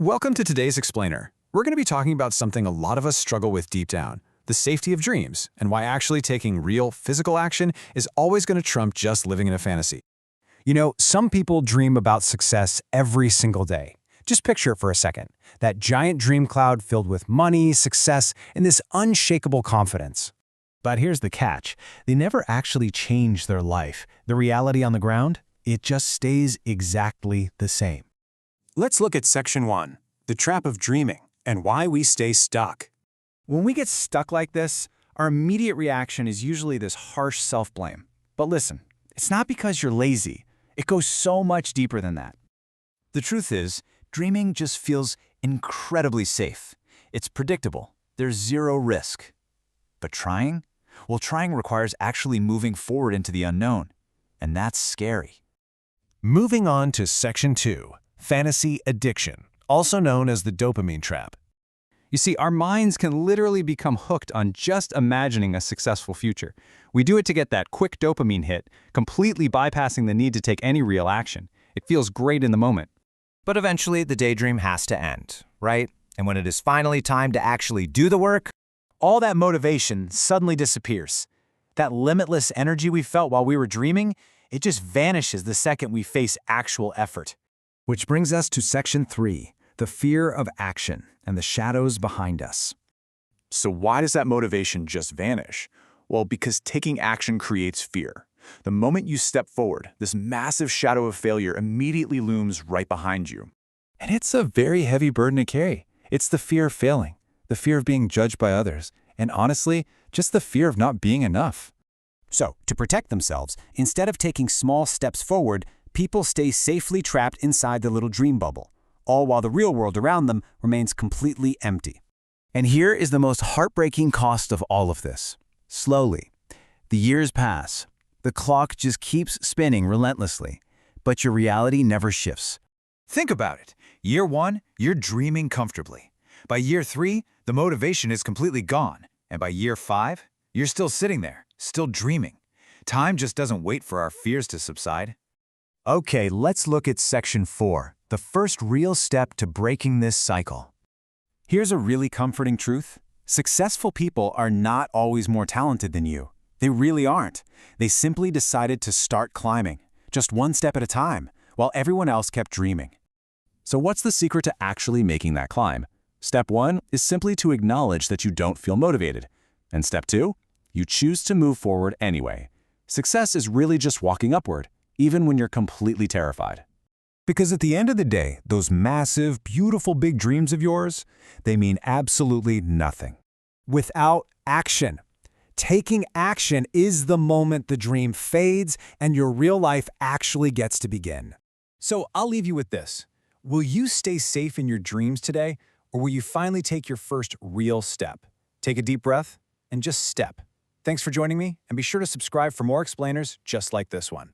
Welcome to today's Explainer. We're going to be talking about something a lot of us struggle with deep down, the safety of dreams, and why actually taking real physical action is always going to trump just living in a fantasy. You know, some people dream about success every single day. Just picture it for a second, that giant dream cloud filled with money, success, and this unshakable confidence. But here's the catch. They never actually change their life. The reality on the ground, it just stays exactly the same. Let's look at Section 1, the trap of dreaming, and why we stay stuck. When we get stuck like this, our immediate reaction is usually this harsh self-blame. But listen, it's not because you're lazy. It goes so much deeper than that. The truth is, dreaming just feels incredibly safe. It's predictable. There's zero risk. But trying? Well, trying requires actually moving forward into the unknown. And that's scary. Moving on to Section 2, fantasy addiction, also known as the dopamine trap. You see, our minds can literally become hooked on just imagining a successful future. We do it to get that quick dopamine hit, completely bypassing the need to take any real action. It feels great in the moment. But eventually, the daydream has to end, right? And when it is finally time to actually do the work, All that motivation suddenly disappears. That limitless energy we felt while we were dreaming, it just vanishes the second we face actual effort. Which brings us to Section 3, the fear of action and the shadows behind us. So why does that motivation just vanish? Well, because taking action creates fear. The moment you step forward, this massive shadow of failure immediately looms right behind you. And it's a very heavy burden to carry. It's the fear of failing, the fear of being judged by others, and honestly, just the fear of not being enough. So, to protect themselves, instead of taking small steps forward, people stay safely trapped inside their little dream bubble, all while the real world around them remains completely empty. And here is the most heartbreaking cost of all of this. Slowly, the years pass. The clock just keeps spinning relentlessly, but your reality never shifts. Think about it. Year 1, you're dreaming comfortably. By year 3, the motivation is completely gone. And by year 5, you're still sitting there, still dreaming. Time just doesn't wait for our fears to subside. Okay, let's look at Section 4, the first real step to breaking this cycle. Here's a really comforting truth. Successful people are not always more talented than you. They really aren't. They simply decided to start climbing, just one step at a time, while everyone else kept dreaming. So what's the secret to actually making that climb? Step 1 is simply to acknowledge that you don't feel motivated. And step 2, you choose to move forward anyway. Success is really just walking upward, even when you're completely terrified. Because at the end of the day, those massive, beautiful big dreams of yours, they mean absolutely nothing without action. Taking action is the moment the dream fades and your real life actually gets to begin. So I'll leave you with this. Will you stay safe in your dreams today, or will you finally take your first real step? Take a deep breath and just step. Thanks for joining me, and be sure to subscribe for more explainers just like this one.